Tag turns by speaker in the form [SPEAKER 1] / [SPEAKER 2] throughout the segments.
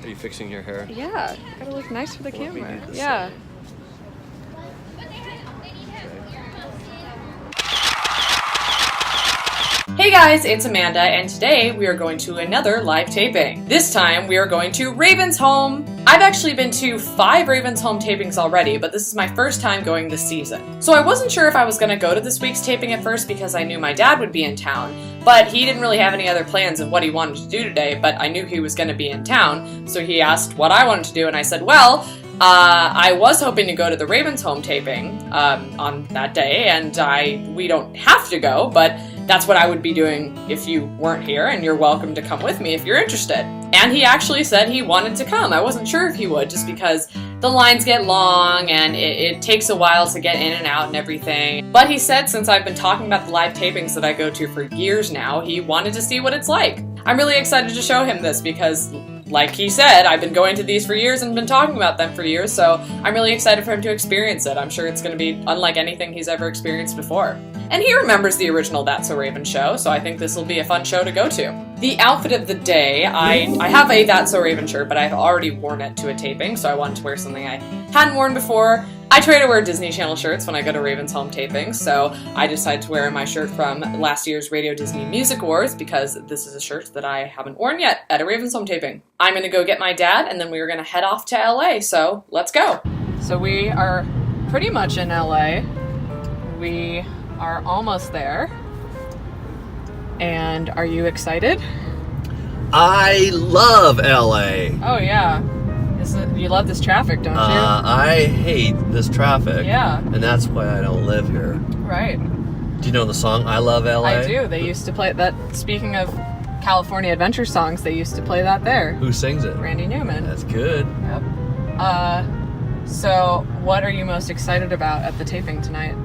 [SPEAKER 1] Are you fixing your hair?
[SPEAKER 2] Yeah, gotta look nice for the
[SPEAKER 1] We
[SPEAKER 2] camera.
[SPEAKER 1] need the
[SPEAKER 2] Yeah.
[SPEAKER 1] sun.
[SPEAKER 3] Hey guys, it's Amanda, and today we are going to another live taping. This time we are going to Raven's Home. I've actually been to 5 Raven's Home tapings already, but this is my first time going this season. So I wasn't sure if I was going to go to this week's taping at first because I knew my dad would be in town, but he didn't really have any other plans of what he wanted to do today, but I knew he was going to be in town, so he asked what I wanted to do, and I said, well, I was hoping to go to the Raven's Home taping on that day, and we don't have to go, but that's what I would be doing if you weren't here, and you're welcome to come with me if you're interested. And he actually said he wanted to come. I wasn't sure if he would, just because the lines get long and it takes a while to get in and out and everything. But he said since I've been talking about the live tapings that I go to for years now, he wanted to see what it's like. I'm really excited to show him this because, like he said, I've been going to these for years and been talking about them for years, so I'm really excited for him to experience it. I'm sure it's going to be unlike anything he's ever experienced before. And he remembers the original That's So Raven show, so I think this will be a fun show to go to. The outfit of the day, I have a That's So Raven shirt, but I've already worn it to a taping, so I wanted to wear something I hadn't worn before. I try to wear Disney Channel shirts when I go to Raven's Home tapings, so I decided to wear my shirt from last year's Radio Disney Music Awards because this is a shirt that I haven't worn yet at a Raven's Home taping. I'm going to go get my dad, and then we are going to head off to LA, so let's go. So we are pretty much in LA. We are almost there. And are you excited?
[SPEAKER 1] I love LA.
[SPEAKER 3] Oh yeah. You love this traffic, don't you?
[SPEAKER 1] I hate this traffic.
[SPEAKER 3] Yeah.
[SPEAKER 1] And that's why I don't live here.
[SPEAKER 3] Right.
[SPEAKER 1] Do you know the song I Love LA?
[SPEAKER 3] I do. They used to play that. Speaking of California adventure songs, they used to play that there.
[SPEAKER 1] Who sings it?
[SPEAKER 3] Randy Newman.
[SPEAKER 1] That's good.
[SPEAKER 3] Yep. So what are you most excited about at the taping tonight?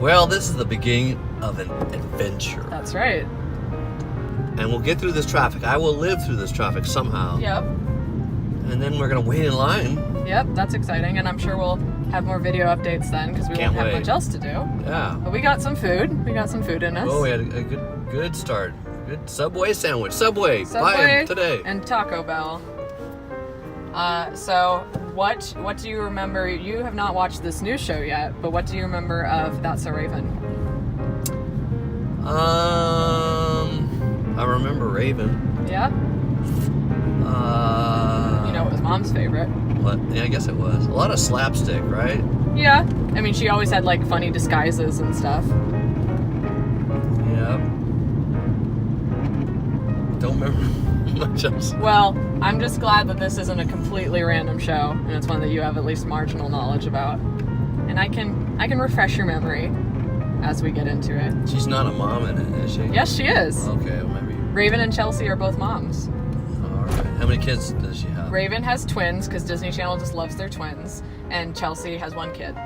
[SPEAKER 1] Well, this is the beginning of an adventure.
[SPEAKER 3] That's right.
[SPEAKER 1] And we'll get through this traffic. I will live through this traffic somehow.
[SPEAKER 3] Yep.
[SPEAKER 1] And then we're going to wait in line.
[SPEAKER 3] Yep, that's exciting. And I'm sure we'll have more video updates then because we
[SPEAKER 1] Can't
[SPEAKER 3] won't have
[SPEAKER 1] wait.
[SPEAKER 3] much else to do.
[SPEAKER 1] Yeah.
[SPEAKER 3] But we got some food. We got some food in us.
[SPEAKER 1] Oh, we had a good start. Good Subway sandwich. Subway. Buy
[SPEAKER 3] Subway
[SPEAKER 1] 'em today.
[SPEAKER 3] and Taco Bell. So what do you remember? You have not watched this new show yet, but what do you remember of That's So Raven?
[SPEAKER 1] I remember Raven.
[SPEAKER 3] Yeah? You know, it was Mom's favorite.
[SPEAKER 1] What? Yeah, I guess it was. A lot of slapstick, right?
[SPEAKER 3] Yeah. I mean, she always had, like, funny disguises and stuff.
[SPEAKER 1] Yep. Don't remember much else.
[SPEAKER 3] Well, I'm just glad that this isn't a completely random show, and it's one that you have at least marginal knowledge about. And I can refresh your memory as we get into it.
[SPEAKER 1] She's not a mom in it, is she?
[SPEAKER 3] Yes, she is.
[SPEAKER 1] Okay, well, maybe.
[SPEAKER 3] Raven and Chelsea are both moms.
[SPEAKER 1] All right. How many kids does she have?
[SPEAKER 3] Raven has twins because Disney Channel just loves their twins, and Chelsea has 1 kid.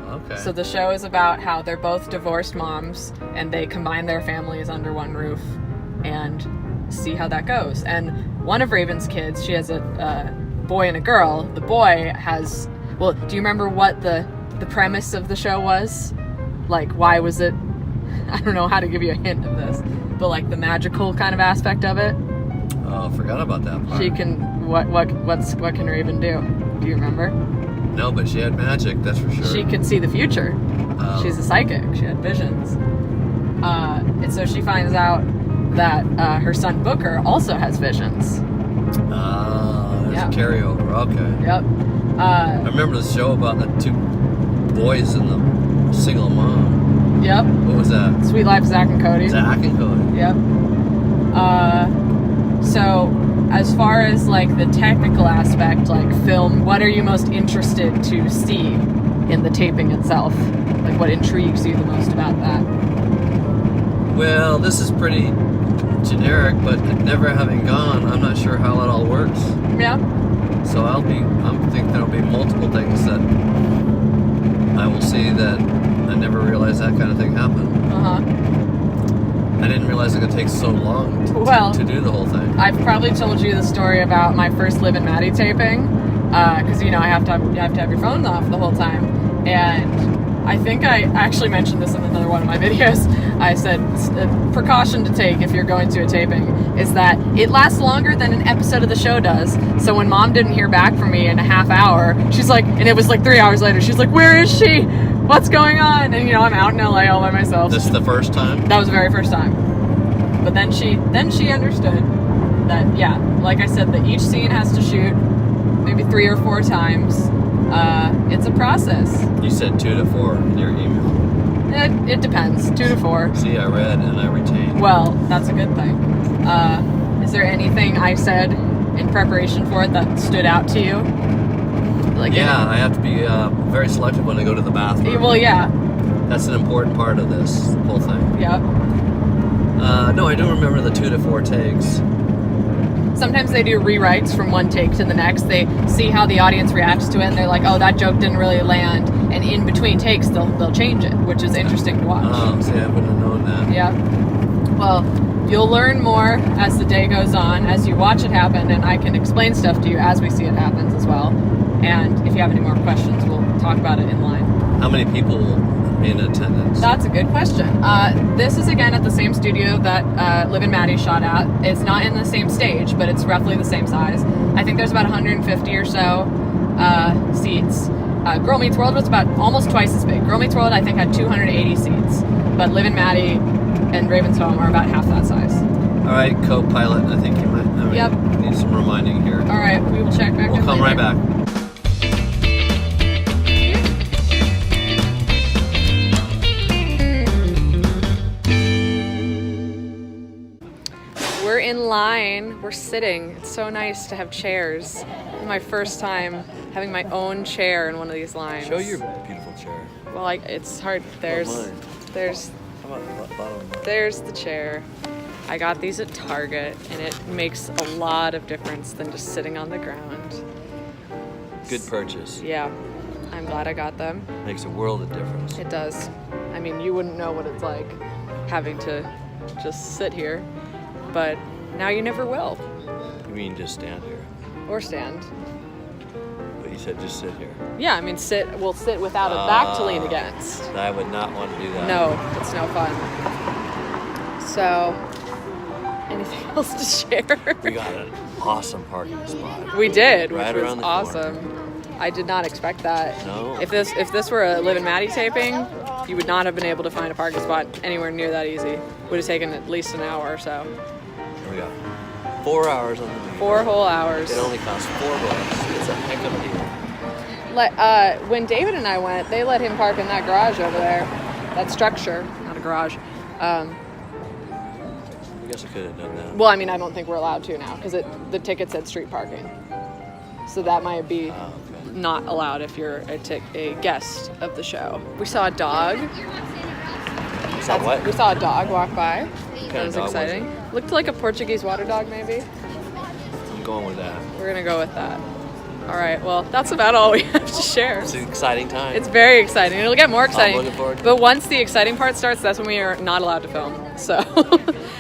[SPEAKER 1] Okay.
[SPEAKER 3] So the show is about how they're both divorced moms and they combine their families under one roof and see how that goes. And one of Raven's kids, she has a boy and a girl. The boy has, well, do you remember what the premise of the show was? Like, why was it, I don't know how to give you a hint of this, but like the magical kind of aspect of it.
[SPEAKER 1] Oh, I forgot about that part.
[SPEAKER 3] She can, what can Raven do? Do you remember?
[SPEAKER 1] No, but she had magic, that's for sure.
[SPEAKER 3] She could see the future.
[SPEAKER 1] Oh.
[SPEAKER 3] She's a psychic. She had visions. And so she finds out that her son Booker also has visions.
[SPEAKER 1] There's
[SPEAKER 3] Yeah.
[SPEAKER 1] a carryover. Okay.
[SPEAKER 3] Yep.
[SPEAKER 1] I remember the show about the 2 boys and the single mom.
[SPEAKER 3] Yep.
[SPEAKER 1] What was that?
[SPEAKER 3] Sweet Life of Zach and Cody.
[SPEAKER 1] Zach and Cody.
[SPEAKER 3] Yep. So as far as like the technical aspect, like film, what are you most interested to see in the taping itself? Like what intrigues you the most about that?
[SPEAKER 1] Well, this is pretty generic, but never having gone, I'm not sure how it all works.
[SPEAKER 3] Yeah.
[SPEAKER 1] So I'm thinking there'll be multiple things that I will see that I never realized that kind of thing happened. I didn't realize it could take so long to do the whole thing.
[SPEAKER 3] I've probably told you the story about my first Liv and Maddie taping, because you have to have your phone off the whole time, and I think I actually mentioned this in another one of my videos. I said precaution to take if you're going to a taping is that it lasts longer than an episode of the show does. So when Mom didn't hear back from me in a half hour, she's like, and it was like 3 hours later, she's like, where is she? What's going on? And I'm out in LA all by myself.
[SPEAKER 1] This is the first time?
[SPEAKER 3] That was the very first time. But then she understood that, yeah, like I said, that each scene has to shoot maybe 3 or 4 times. It's a process.
[SPEAKER 1] You said 2 to 4 in your email.
[SPEAKER 3] It depends. 2 to 4.
[SPEAKER 1] See, I read and I retained.
[SPEAKER 3] Well, that's a good thing. Is there anything I said in preparation for it that stood out to you?
[SPEAKER 1] I have to be very selective when I go to the bathroom.
[SPEAKER 3] Well, yeah.
[SPEAKER 1] That's an important part of this whole thing.
[SPEAKER 3] Yep.
[SPEAKER 1] No, I do remember the 2 to 4 takes.
[SPEAKER 3] Sometimes they do rewrites from one take to the next. They see how the audience reacts to it, and they're like, "Oh, that joke didn't really land." And in between takes, they'll change it, which is interesting to watch.
[SPEAKER 1] Oh, see, I wouldn't have known that.
[SPEAKER 3] Yeah. Well, you'll learn more as the day goes on, as you watch it happen, and I can explain stuff to you as we see it happens as well. And if you have any more questions, we'll talk about it in line.
[SPEAKER 1] How many people in attendance?
[SPEAKER 3] That's a good question. This is again at the same studio that Liv and Maddie shot at. It's not in the same stage, but it's roughly the same size. I think there's about 150 or so seats. Girl Meets World was about almost twice as big. Girl Meets World, I think, had 280 seats, but Liv and Maddie and Raven's Home are about half that size.
[SPEAKER 1] All right, co-pilot, I think you might need some reminding here.
[SPEAKER 3] All right, we will check back.
[SPEAKER 1] We'll come
[SPEAKER 3] later.
[SPEAKER 1] right back.
[SPEAKER 3] We're in line. We're sitting. It's so nice to have chairs. My first time having my own chair in one of these lines.
[SPEAKER 1] Show your beautiful chair.
[SPEAKER 3] Well, it's hard. There's
[SPEAKER 1] How about the bottom?
[SPEAKER 3] there's the chair. I got these at Target, and it makes a lot of difference than just sitting on the ground.
[SPEAKER 1] Good purchase.
[SPEAKER 3] Yeah, I'm glad I got them.
[SPEAKER 1] Makes a world of difference.
[SPEAKER 3] It does. I mean, you wouldn't know what it's like having to just sit here, but now you never will.
[SPEAKER 1] You mean just stand here?
[SPEAKER 3] Or stand.
[SPEAKER 1] But you said just sit here.
[SPEAKER 3] Yeah, I mean, we'll sit without a back to lean against.
[SPEAKER 1] I would not want to do that.
[SPEAKER 3] No, it's no fun. So, anything else to share?
[SPEAKER 1] We got an awesome parking spot.
[SPEAKER 3] We did,
[SPEAKER 1] Right
[SPEAKER 3] which
[SPEAKER 1] around
[SPEAKER 3] was
[SPEAKER 1] the
[SPEAKER 3] awesome.
[SPEAKER 1] corner.
[SPEAKER 3] I did not expect that.
[SPEAKER 1] No.
[SPEAKER 3] If this were a Liv and Maddie taping, you would not have been able to find a parking spot anywhere near that easy. Would have taken at least an hour or so.
[SPEAKER 1] Here we go. 4 hours on the meter.
[SPEAKER 3] 4 whole hours.
[SPEAKER 1] It only costs $4. It's a heck of a deal.
[SPEAKER 3] When David and I went, they let him park in that garage over there. That structure, not a garage.
[SPEAKER 1] I guess I could have done that.
[SPEAKER 3] Well, I mean, I don't think we're allowed to now because the ticket said street parking. So that might be not allowed if you're a guest of the show. We saw a dog.
[SPEAKER 1] Saw what?
[SPEAKER 3] We saw a dog walk by.
[SPEAKER 1] What
[SPEAKER 3] That was exciting. Looked like a Portuguese water dog, maybe.
[SPEAKER 1] I'm going with that.
[SPEAKER 3] We're gonna go with that. All right. Well, that's about all we have to share.
[SPEAKER 1] It's an exciting time.
[SPEAKER 3] It's very exciting. It'll get more exciting.
[SPEAKER 1] I'm looking forward to it.
[SPEAKER 3] But once the exciting part starts, that's when we are not allowed to film. So.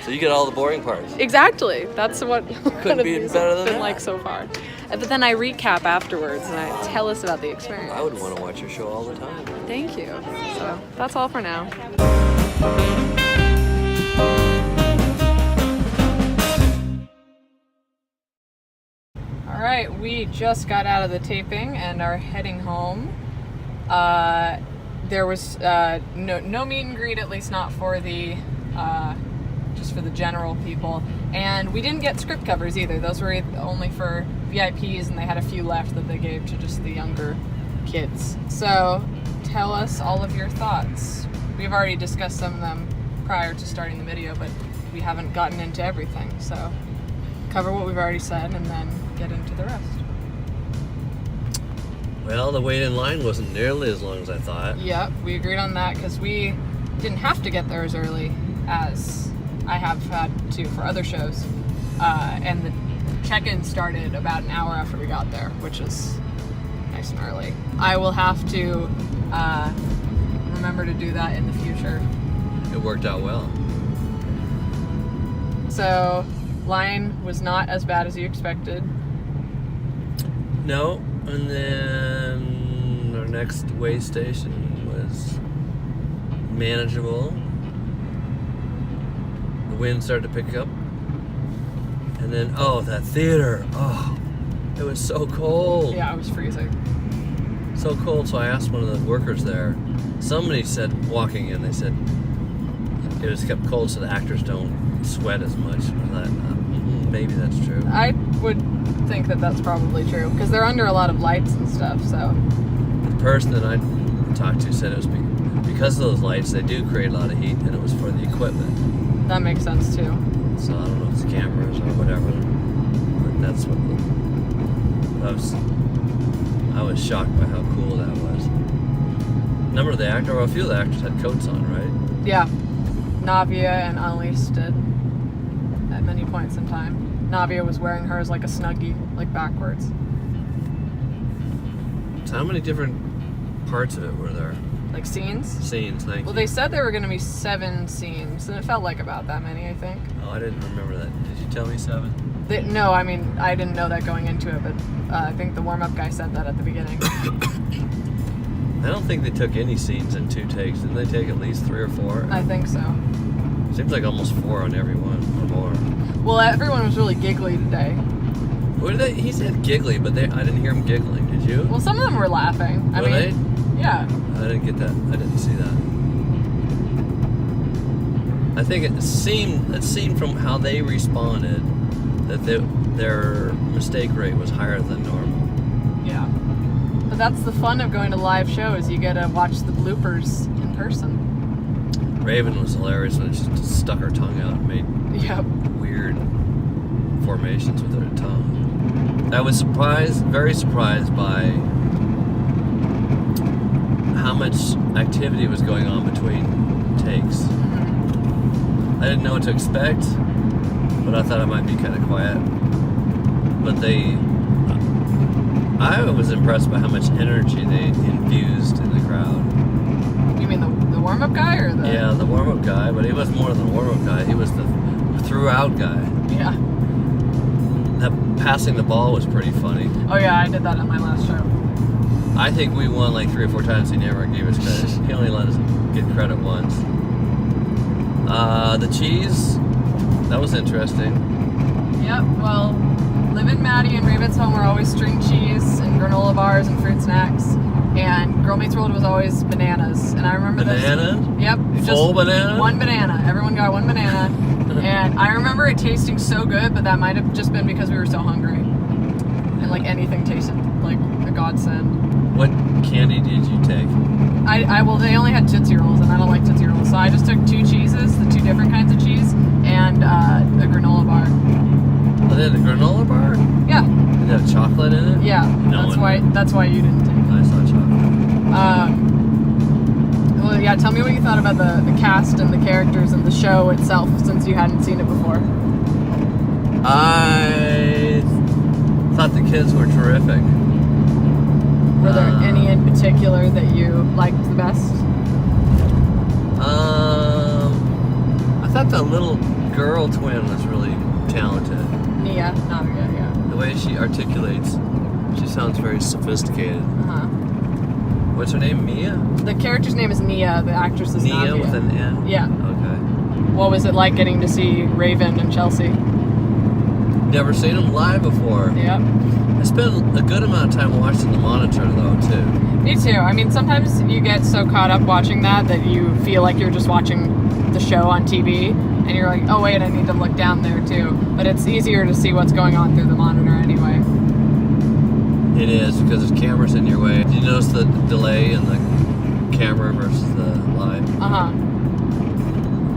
[SPEAKER 1] So you get all the boring parts.
[SPEAKER 3] Exactly. That's what
[SPEAKER 1] Couldn't be better than
[SPEAKER 3] been
[SPEAKER 1] that.
[SPEAKER 3] like so far. But then I recap afterwards and I tell us about the experience.
[SPEAKER 1] I would want to watch your show all the time.
[SPEAKER 3] Thank you. So that's all for now. All right, we just got out of the taping and are heading home. There was no meet and greet, at least not for the just for the general people, and we didn't get script covers either. Those were only for VIPs, and they had a few left that they gave to just the younger kids. So tell us all of your thoughts. We've already discussed some of them prior to starting the video, but we haven't gotten into everything. So cover what we've already said and then get into the rest.
[SPEAKER 1] Well, the wait in line wasn't nearly as long as I thought.
[SPEAKER 3] Yep, we agreed on that because we didn't have to get there as early as I have had to for other shows. And the check-in started about an hour after we got there, which is nice and early. I will have to remember to do that in the future.
[SPEAKER 1] It worked out well.
[SPEAKER 3] So, line was not as bad as you expected.
[SPEAKER 1] No, and then our next way station was manageable. the wind started to pick up. And then, that theater. Oh, it was so cold.
[SPEAKER 3] Yeah, it was freezing.
[SPEAKER 1] So cold, so I asked one of the workers there. Somebody said, walking in, they said it was kept cold so the actors don't sweat as much. I thought, maybe that's true.
[SPEAKER 3] I would think that that's probably true, because they're under a lot of lights and stuff, so.
[SPEAKER 1] The person that I talked to said it was because of those lights, they do create a lot of heat, and it was for the equipment.
[SPEAKER 3] That makes sense, too.
[SPEAKER 1] So I don't know if it's cameras or whatever, but that's what I was shocked by how cool that was. A few of the actors had coats on, right?
[SPEAKER 3] Yeah. Navia and Annalise did at many points in time. Navia was wearing hers like a Snuggie, like backwards.
[SPEAKER 1] So how many different parts of it were there?
[SPEAKER 3] Like scenes?
[SPEAKER 1] Scenes, thank you.
[SPEAKER 3] Well, they said there were going to be 7 scenes, and it felt like about that many, I think.
[SPEAKER 1] Oh, I didn't remember that. Did you tell me 7?
[SPEAKER 3] No, I mean, I didn't know that going into it, but I think the warm-up guy said that at the beginning.
[SPEAKER 1] I don't think they took any scenes in 2 takes. Didn't they take at least 3 or 4?
[SPEAKER 3] I think so.
[SPEAKER 1] Seems like almost 4 on every one or more.
[SPEAKER 3] Well, everyone was really giggly today.
[SPEAKER 1] What did they? He said giggly, but I didn't hear him giggling. Did you?
[SPEAKER 3] Well, some of them were laughing.
[SPEAKER 1] Were they?
[SPEAKER 3] Yeah.
[SPEAKER 1] I didn't get that. I didn't see that. I think it seemed from how they responded that their mistake rate was higher than normal.
[SPEAKER 3] Yeah. But that's the fun of going to live shows. You get to watch the bloopers in person.
[SPEAKER 1] Raven was hilarious when she just stuck her tongue out and made weird formations with her tongue. I was very surprised by how much activity was going on between takes.
[SPEAKER 3] Mm-hmm.
[SPEAKER 1] I didn't know what to expect, but I thought it might be kind of quiet. But I was impressed by how much energy they infused in the crowd.
[SPEAKER 3] You mean the warm-up guy or the...
[SPEAKER 1] Yeah, the warm-up guy, but he was more than the warm-up guy. He was the throughout guy.
[SPEAKER 3] Yeah.
[SPEAKER 1] That passing the ball was pretty funny.
[SPEAKER 3] Oh yeah, I did that at my last show.
[SPEAKER 1] I think we won like 3 or 4 times. He never gave us credit. He only let us get credit once. The cheese, that was interesting.
[SPEAKER 3] Yep, well, Liv and Maddie and Raven's Home were always string cheese and granola bars and fruit snacks. And Girl Meets World was always bananas. And I remember
[SPEAKER 1] Banana?
[SPEAKER 3] Yep.
[SPEAKER 1] Full banana?
[SPEAKER 3] One banana. Everyone got one banana. And I remember it tasting so good, but that might have just been because we were so hungry. And like anything tasted like a godsend.
[SPEAKER 1] What candy did you take?
[SPEAKER 3] Well, they only had Tootsie Rolls, and I don't like Tootsie Rolls. So I just took 2 cheeses, the 2 different kinds of cheese, and a granola bar.
[SPEAKER 1] Oh, they had a granola bar?
[SPEAKER 3] Yeah.
[SPEAKER 1] Did it have chocolate in it?
[SPEAKER 3] Yeah. That's why you didn't take it.
[SPEAKER 1] I saw chocolate.
[SPEAKER 3] Well, yeah, tell me what you thought about the cast and the characters and the show itself, since you hadn't seen it before.
[SPEAKER 1] I thought the kids were terrific.
[SPEAKER 3] Were there any in particular that you liked the best?
[SPEAKER 1] I thought the little girl twin was really talented.
[SPEAKER 3] Nia, Navia, yeah.
[SPEAKER 1] The way she articulates, she sounds very sophisticated.
[SPEAKER 3] Uh-huh.
[SPEAKER 1] What's her name? Mia?
[SPEAKER 3] The character's name is Nia, the actress is
[SPEAKER 1] Nia
[SPEAKER 3] Navia.
[SPEAKER 1] with an N?
[SPEAKER 3] Yeah.
[SPEAKER 1] Okay.
[SPEAKER 3] What was it like getting to see Raven and Chelsea?
[SPEAKER 1] Never seen them live before.
[SPEAKER 3] Yeah.
[SPEAKER 1] I spent a good amount of time watching the monitor, though, too.
[SPEAKER 3] Me too. I mean, sometimes you get so caught up watching that you feel like you're just watching the show on TV, and you're like, oh wait, I need to look down there too. But it's easier to see what's going on through the monitor anyway.
[SPEAKER 1] It is, because there's cameras in your way. Did you notice the delay in the camera versus the live?
[SPEAKER 3] Uh-huh.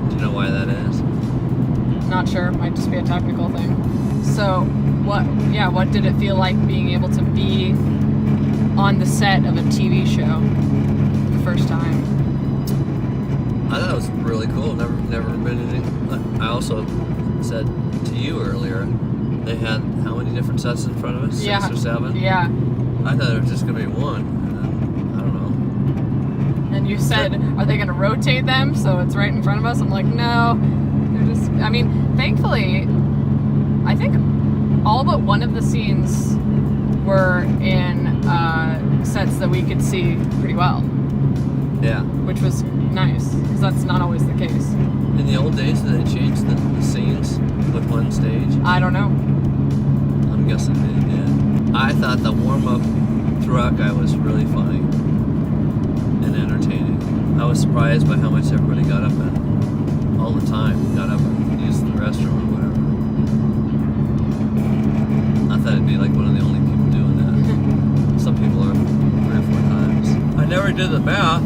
[SPEAKER 1] Do you know why that is?
[SPEAKER 3] Not sure. Might just be a technical thing. So, what did it feel like being able to be on the set of a TV show for the first time?
[SPEAKER 1] I thought it was really cool. Never been in it. I also said to you earlier, they had how many different sets in front of us? 6 or 7?
[SPEAKER 3] Yeah.
[SPEAKER 1] I thought it was just going to be one. And I don't know.
[SPEAKER 3] And you said, are they going to rotate them so it's right in front of us? I'm like, no. They're just, I mean, thankfully, I think all but one of the scenes were in sets that we could see pretty well.
[SPEAKER 1] Yeah.
[SPEAKER 3] which was nice because that's not always the case.
[SPEAKER 1] In the old days, did they change the scenes with one stage?
[SPEAKER 3] I don't know.
[SPEAKER 1] I'm guessing they did. I thought the warm-up throughout guy was really funny and entertaining. I was surprised by how much everybody got up and all the time got up and used the restroom or whatever. I thought it'd be like one of the only people doing that. Some people are 3 or 4 times. I never did the math,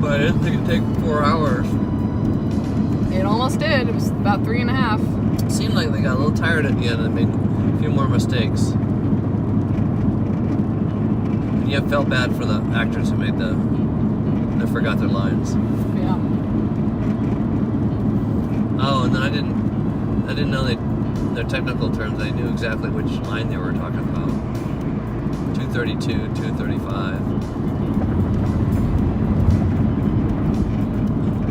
[SPEAKER 1] but I didn't think it'd take 4 hours.
[SPEAKER 3] It almost did. It was about 3.5.
[SPEAKER 1] It seemed like they got a little tired at the end and made a few more mistakes. And you felt bad for the actors who made they forgot their lines.
[SPEAKER 3] Yeah.
[SPEAKER 1] Oh, and then I didn't know their technical terms. I knew exactly which line they were talking about. 232, 235.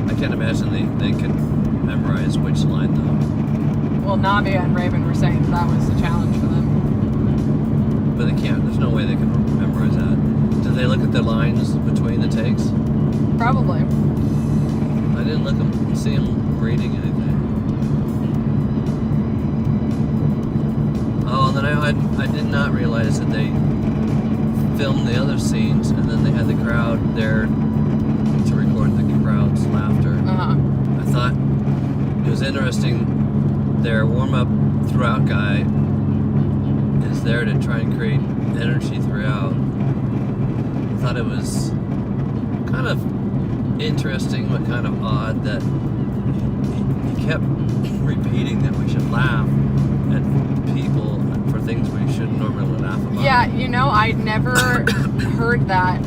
[SPEAKER 1] I can't imagine they could memorize which line though.
[SPEAKER 3] Well, Navia and Raven were saying that was a challenge for them.
[SPEAKER 1] But they can't. There's no way they can memorize that. Did they look at the lines between the takes?
[SPEAKER 3] Probably.
[SPEAKER 1] I didn't see them reading anything. Oh, and then I did not realize that they filmed the other scenes and then they had the crowd there to record the crowd's laughter.
[SPEAKER 3] Uh-huh.
[SPEAKER 1] I thought it was interesting. Their warm-up throughout guy is there to try and create energy throughout. I thought it was kind of interesting but kind of odd that he kept repeating that we should laugh at people for things we shouldn't normally laugh about.
[SPEAKER 3] Yeah, I'd never heard that.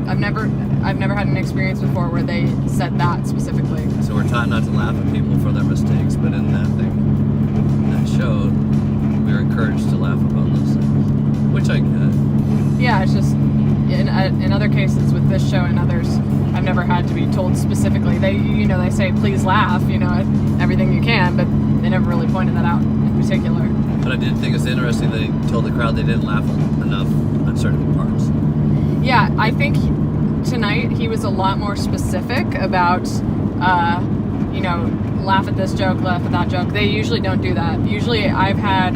[SPEAKER 3] I've never had an experience before where they said that specifically.
[SPEAKER 1] So we're taught not to laugh at people for their mistakes, but in that show, we were encouraged to laugh about those things, which I get.
[SPEAKER 3] Yeah, it's just in other cases with this show and others, I've never had to be told specifically. They say please laugh, at everything you can, but they never really pointed that out in particular.
[SPEAKER 1] But I did think it's interesting that he told the crowd they didn't laugh enough on certain parts.
[SPEAKER 3] Yeah, I think tonight he was a lot more specific about, laugh at this joke, laugh at that joke. They usually don't do that. Usually I've had,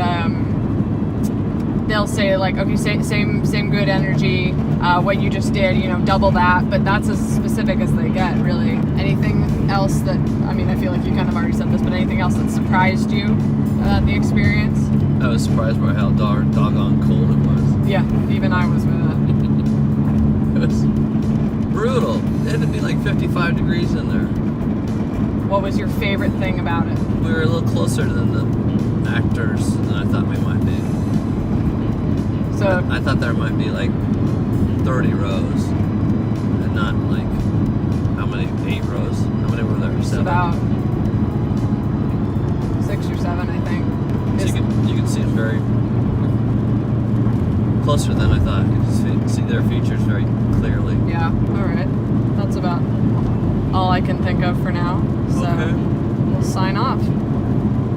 [SPEAKER 3] they'll say like, okay, same good energy, what you just did, double that, but that's as specific as they get, really. Anything else that, I feel like you kind of already said this, but anything else that surprised you about the experience?
[SPEAKER 1] I was surprised by how doggone cold it was.
[SPEAKER 3] Yeah, even I was with that.
[SPEAKER 1] It was brutal. It had to be like 55 degrees in there.
[SPEAKER 3] What was your favorite thing about it?
[SPEAKER 1] We were a little closer than the actors than I thought we might be.
[SPEAKER 3] So
[SPEAKER 1] I thought there might be like 30 rows and not like, how many? 8 rows? How many were there? 7?
[SPEAKER 3] About 6 or 7, I think.
[SPEAKER 1] So you could see them very closer than I thought. You could see their features very clearly.
[SPEAKER 3] Yeah, alright. That's about all I can think of for now. So
[SPEAKER 1] Okay.
[SPEAKER 3] we'll sign off.